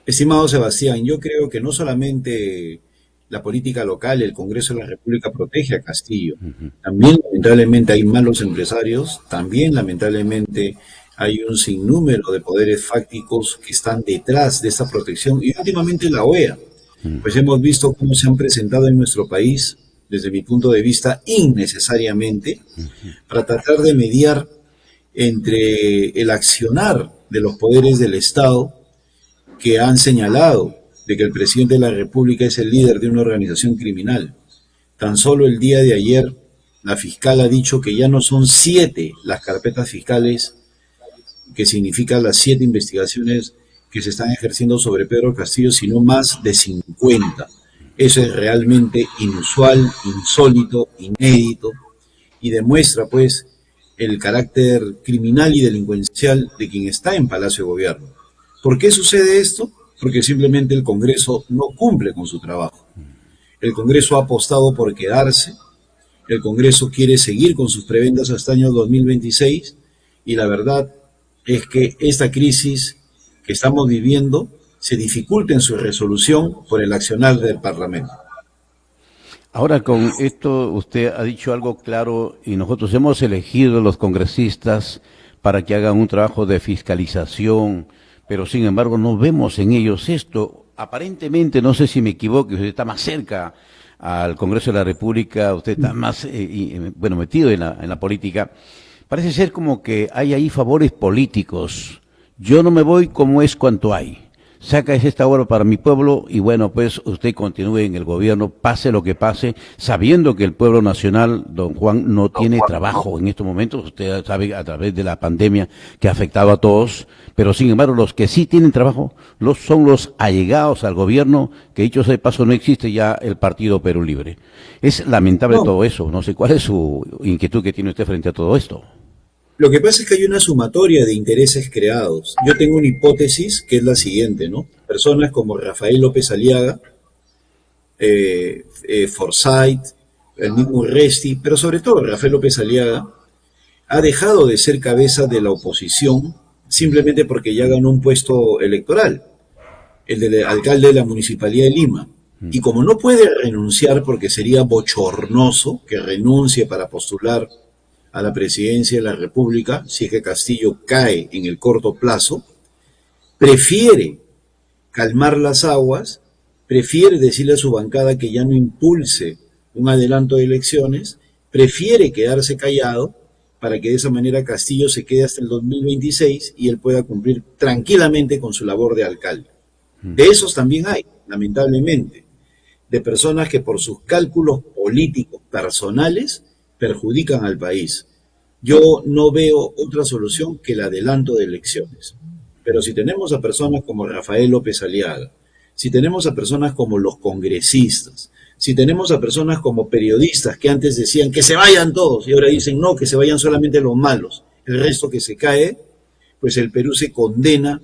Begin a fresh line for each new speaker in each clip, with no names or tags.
Estimado Sebastián, yo creo que no solamente la política local, el Congreso de la República protege a Castillo,
Ujú.
también lamentablemente hay malos empresarios, también lamentablemente hay un sinnúmero de poderes fácticos que están detrás de esta protección y últimamente la OEA.
Mm.
Pues hemos visto cómo se han presentado en nuestro país, desde mi punto de vista, innecesariamente, para tratar de mediar entre el accionar de los poderes del Estado que han señalado de que el presidente de la República es el líder de una organización criminal. Tan solo el día de ayer, la fiscal ha dicho que ya no son 7 las carpetas fiscales, que significan las 7 investigaciones que se están ejerciendo sobre Pedro Castillo, sino más de 50. Eso es realmente inusual, insólito, inédito y demuestra pues el carácter criminal y delincuencial de quien está en Palacio de Gobierno. ¿Por qué sucede esto? Porque simplemente el Congreso no cumple con su trabajo. El Congreso ha apostado por quedarse, el Congreso quiere seguir con sus prebendas hasta el año 2026 y la verdad es que esta crisis que estamos viviendo se dificulta en su resolución por el accionar del Parlamento.
Ahora con esto usted ha dicho algo claro y nosotros hemos elegido a los congresistas para que hagan un trabajo de fiscalización, pero sin embargo no vemos en ellos esto. Aparentemente, no sé si me equivoco, usted está más cerca al Congreso de la República, usted está más, bueno, metido en la política. Parece ser como que hay ahí favores políticos. Yo no me voy como es cuanto hay. Saca esta obra para mi pueblo y bueno, pues usted continúe en el gobierno, pase lo que pase, sabiendo que el pueblo nacional, don Juan, no tiene trabajo en estos momentos. Usted sabe a través de la pandemia que ha afectado a todos, pero sin embargo los que sí tienen trabajo son los allegados al gobierno, que dicho sea de paso no existe ya el Partido Perú Libre. Es lamentable
No,
todo eso. No sé cuál es su inquietud que tiene usted frente a todo esto.
lo que pasa es que hay una sumatoria de intereses creados. Yo tengo una hipótesis que es la siguiente, ¿no? Personas como Rafael López Aliaga, Forsyth, el mismo Resti, pero sobre todo Rafael López Aliaga, ha dejado de ser cabeza de la oposición simplemente porque ya ganó un puesto electoral, el del alcalde de la Municipalidad de Lima. Y como no puede renunciar porque sería bochornoso que renuncie para postular a la presidencia de la República, si es que Castillo cae en el corto plazo, prefiere calmar las aguas, prefiere decirle a su bancada que ya no impulse un adelanto de elecciones, prefiere quedarse callado para que de esa manera Castillo se quede hasta el 2026 y él pueda cumplir tranquilamente con su labor de alcalde. De esos también hay, lamentablemente, de personas que por sus cálculos políticos personales perjudican al país. Yo no veo otra solución que el adelanto de elecciones. Pero si tenemos a personas como Rafael López Aliaga, si tenemos a personas como los congresistas, si tenemos a personas como periodistas que antes decían que se vayan todos y ahora dicen no, que se vayan solamente los malos, el resto que se cae, pues el Perú se condena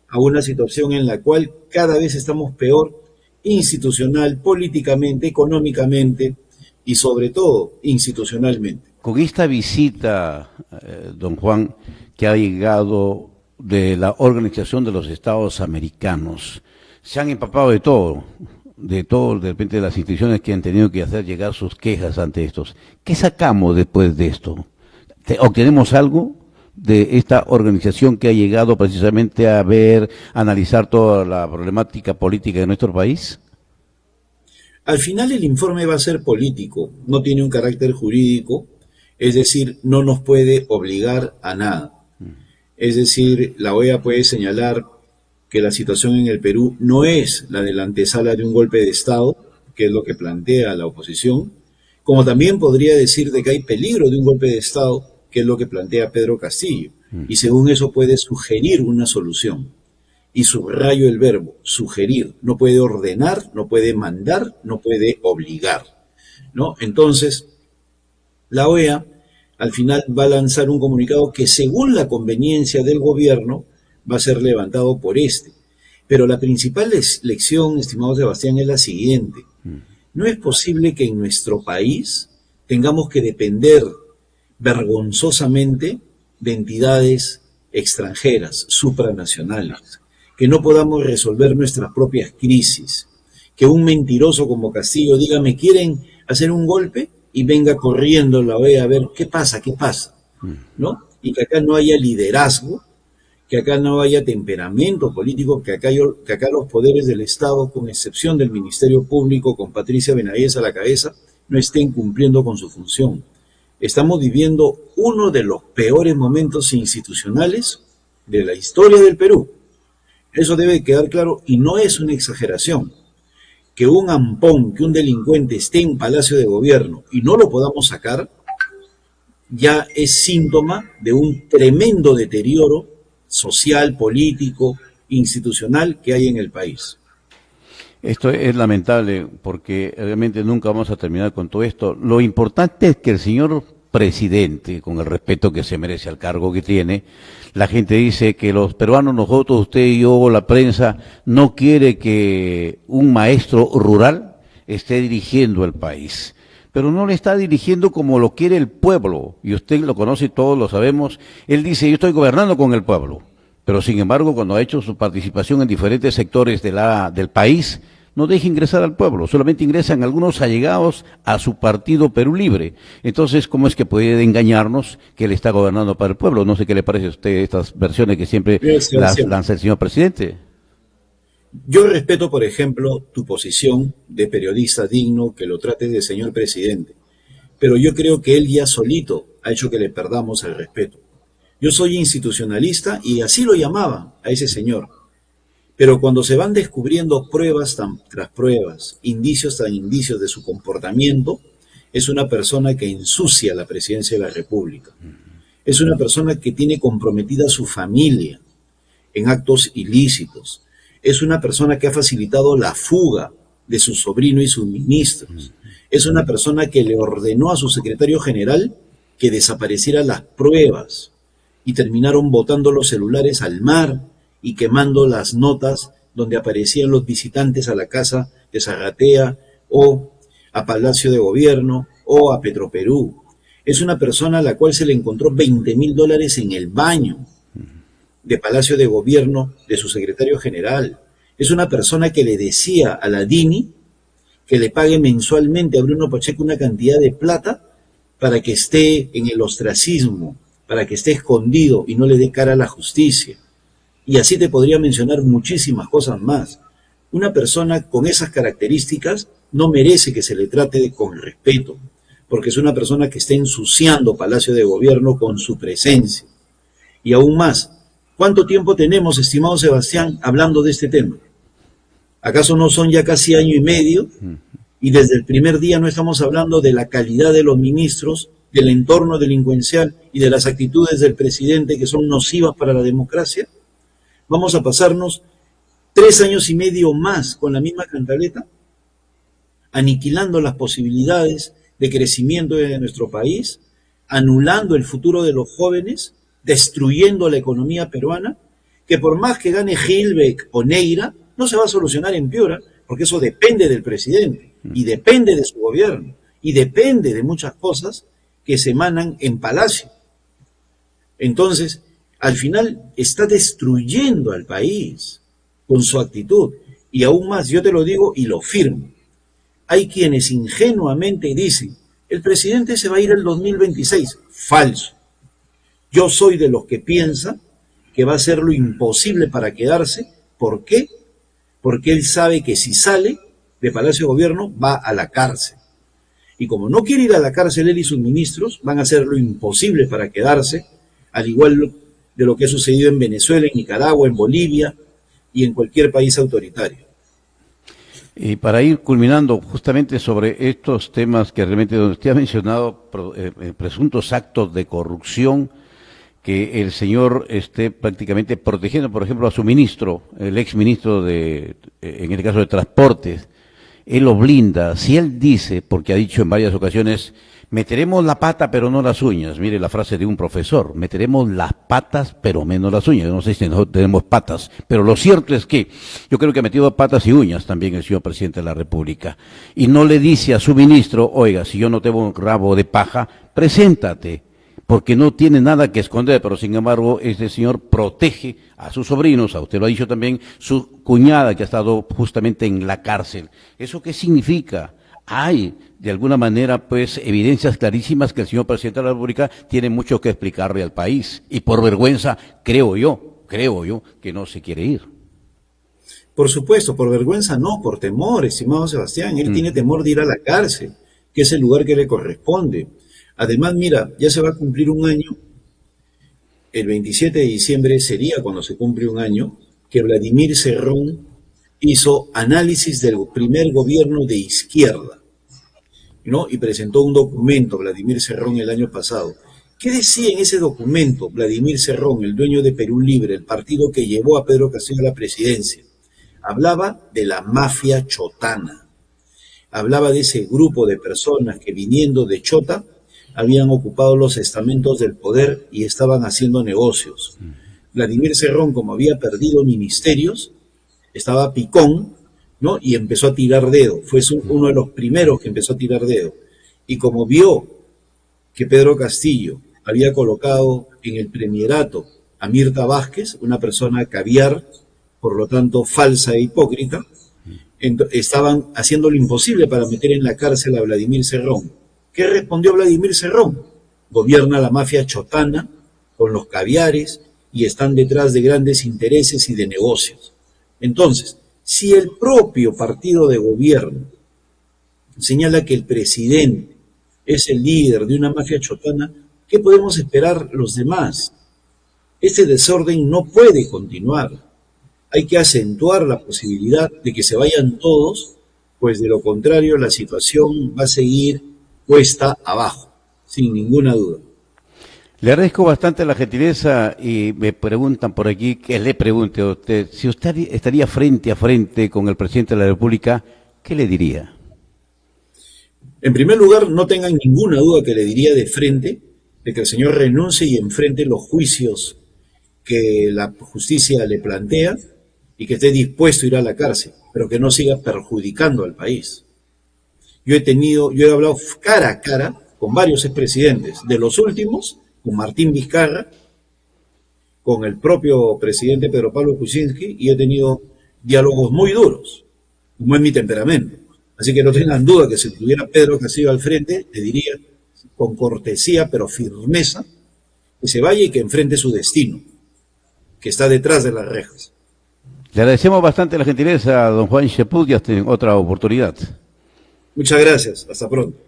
a una situación en la cual cada vez estamos peor institucional, políticamente, económicamente y sobre todo institucionalmente.
Con esta visita, don Juan, que ha llegado de la Organización de los Estados Americanos, se han empapado de todo, de repente de las instituciones que han tenido que hacer llegar sus quejas ante estos. ¿Qué sacamos después de esto? ¿Obtenemos algo de esta organización que ha llegado precisamente a ver, analizar toda la problemática política de nuestro país?
Al final el informe va a ser político, no tiene un carácter jurídico, es decir, no nos puede obligar a nada. Es decir, la OEA puede señalar que la situación en el Perú no es la de la antesala de un golpe de Estado, que es lo que plantea la oposición, como también podría decir de que hay peligro de un golpe de Estado, que es lo que plantea Pedro Castillo, y según eso puede sugerir una solución. Y subrayo el verbo, sugerir, no puede ordenar, no puede mandar, no puede obligar, ¿no? Entonces, la OEA al final va a lanzar un comunicado que según la conveniencia del gobierno va a ser levantado por este. Pero la principal lección, estimado Sebastián, es la siguiente. No es posible que en nuestro país tengamos que depender vergonzosamente de entidades extranjeras, supranacionales, que no podamos resolver nuestras propias crisis, que un mentiroso como Castillo diga, me quieren hacer un golpe, y venga corriendo la OEA a ver qué pasa, ¿no? Y que acá no haya liderazgo, que acá no haya temperamento político, que acá los poderes del Estado, con excepción del Ministerio Público, con Patricia Benavides a la cabeza, no estén cumpliendo con su función. Estamos viviendo uno de los peores momentos institucionales de la historia del Perú. Eso debe quedar claro y no es una exageración. Que un ampón, que un delincuente esté en Palacio de Gobierno y no lo podamos sacar, ya es síntoma de un tremendo deterioro social, político, institucional que hay en el país.
Esto es lamentable porque realmente nunca vamos a terminar con todo esto. Lo importante es que el señor presidente, con el respeto que se merece al cargo que tiene, la gente dice que los peruanos, nosotros, usted y yo, la prensa, no quiere que un maestro rural esté dirigiendo el país. Pero no le está dirigiendo como lo quiere el pueblo, y usted lo conoce, todos lo sabemos. Él dice, yo estoy gobernando con el pueblo, pero sin embargo, cuando ha hecho su participación en diferentes sectores del país, no deja ingresar al pueblo, solamente ingresan algunos allegados a su partido Perú Libre. Entonces, ¿cómo es que puede engañarnos que él está gobernando para el pueblo? No sé qué le parece a usted estas versiones que siempre las lanza el señor presidente.
Yo respeto, por ejemplo, tu posición de periodista digno, que lo trates de señor presidente, pero yo creo que él ya solito ha hecho que le perdamos el respeto. Yo soy institucionalista y así lo llamaba a ese señor. Pero cuando se van descubriendo pruebas tras pruebas, indicios tras indicios de su comportamiento, es una persona que ensucia la presidencia de la República. Es una persona que tiene comprometida a su familia en actos ilícitos. Es una persona que ha facilitado la fuga de su sobrino y sus ministros. Es una persona que le ordenó a su secretario general que desapareciera las pruebas y terminaron botando los celulares al mar y quemando las notas donde aparecían los visitantes a la casa de Zarratea o a Palacio de Gobierno o a Petroperú. Es una persona a la cual se le encontró $20,000 en el baño de Palacio de Gobierno de su secretario general. Es una persona que le decía a la DINI que le pague mensualmente a Bruno Pacheco una cantidad de plata para que esté en el ostracismo, para que esté escondido y no le dé cara a la justicia. Y así te podría mencionar muchísimas cosas más. Una persona con esas características no merece que se le trate con respeto, porque es una persona que está ensuciando Palacio de Gobierno con su presencia. Y aún más, ¿cuánto tiempo tenemos, estimado Sebastián, hablando de este tema? ¿Acaso no son ya casi año y medio? Y desde el primer día no estamos hablando de la calidad de los ministros, del entorno delincuencial y de las actitudes del presidente que son nocivas para la democracia. ¿Vamos a pasarnos 3 años y medio más con la misma cantaleta, aniquilando las posibilidades de crecimiento de nuestro país, anulando el futuro de los jóvenes, destruyendo la economía peruana, que por más que gane Gilbeck o Neira, no se va a solucionar en Piura, porque eso depende del presidente, y depende de su gobierno, y depende de muchas cosas que se emanan en Palacio? Entonces, al final está destruyendo al país con su actitud. Y aún más, yo te lo digo y lo firmo. Hay quienes ingenuamente dicen, el presidente se va a ir el 2026. Falso. Yo soy de los que piensa que va a hacer lo imposible para quedarse. ¿Por qué? Porque él sabe que si sale de Palacio de Gobierno va a la cárcel. Y como no quiere ir a la cárcel él y sus ministros, van a hacer lo imposible para quedarse, al igual de lo que ha sucedido en Venezuela, en Nicaragua, en Bolivia y en cualquier país autoritario.
Y para ir culminando justamente sobre estos temas que realmente donde usted ha mencionado presuntos actos de corrupción, que el señor esté prácticamente protegiendo, por ejemplo, a su ministro, el exministro en el caso de Transportes, él lo blinda. Si él dice, porque ha dicho en varias ocasiones, meteremos la pata pero no las uñas. Mire la frase de un profesor, meteremos las patas pero menos las uñas. Yo no sé si nosotros tenemos patas, pero lo cierto es que yo creo que ha metido patas y uñas también el señor presidente de la República. Y no le dice a su ministro, oiga, si yo no tengo un rabo de paja, preséntate porque no tiene nada que esconder, pero sin embargo este señor protege a sus sobrinos, a usted lo ha dicho también, su cuñada que ha estado justamente en la cárcel. ¿Eso qué significa? Hay, de alguna manera, pues, evidencias clarísimas que el señor presidente de la República tiene mucho que explicarle al país, y por vergüenza, creo yo, que no se quiere ir.
Por supuesto, por vergüenza no, por temor, estimado Sebastián. Él tiene temor de ir a la cárcel, que es el lugar que le corresponde. Además, mira, ya se va a cumplir un año, el 27 de diciembre sería cuando se cumple un año, que Vladimir Cerrón hizo análisis del primer gobierno de izquierda, ¿no? Y presentó un documento, Vladimir Cerrón, el año pasado. ¿Qué decía en ese documento Vladimir Cerrón, el dueño de Perú Libre, el partido que llevó a Pedro Castillo a la presidencia? Hablaba de la mafia chotana. Hablaba de ese grupo de personas que viniendo de Chota habían ocupado los estamentos del poder y estaban haciendo negocios. Vladimir Cerrón, como había perdido ministerios, estaba picón, ¿no? Y empezó a tirar dedo. Fue uno de los primeros que empezó a tirar dedo. Y como vio que Pedro Castillo había colocado en el premierato a Mirta Vázquez, una persona caviar, por lo tanto falsa e hipócrita, estaban haciendo lo imposible para meter en la cárcel a Vladimir Cerrón. ¿Qué respondió Vladimir Cerrón? Gobierna la mafia chotana con los caviares y están detrás de grandes intereses y de negocios. Entonces, si el propio partido de gobierno señala que el presidente es el líder de una mafia chotana, ¿qué podemos esperar los demás? Este desorden no puede continuar. Hay que acentuar la posibilidad de que se vayan todos, pues de lo contrario la situación va a seguir cuesta abajo, sin ninguna duda.
Le agradezco bastante la gentileza y me preguntan por aquí, que le pregunte a usted, si usted estaría frente a frente con el presidente de la República, ¿qué le diría?
En primer lugar, no tengan ninguna duda que le diría de frente de que el señor renuncie y enfrente los juicios que la justicia le plantea y que esté dispuesto a ir a la cárcel, pero que no siga perjudicando al país. Yo he hablado cara a cara con varios expresidentes, de los últimos, con Martín Vizcarra, con el propio presidente Pedro Pablo Kuczynski, y he tenido diálogos muy duros, como es mi temperamento. Así que no tengan duda que si tuviera Pedro Castillo al frente, le diría con cortesía pero firmeza que se vaya y que enfrente su destino, que está detrás de las rejas.
Le agradecemos bastante la gentileza a don Juan Cheput y hasta en otra oportunidad.
Muchas gracias, hasta pronto.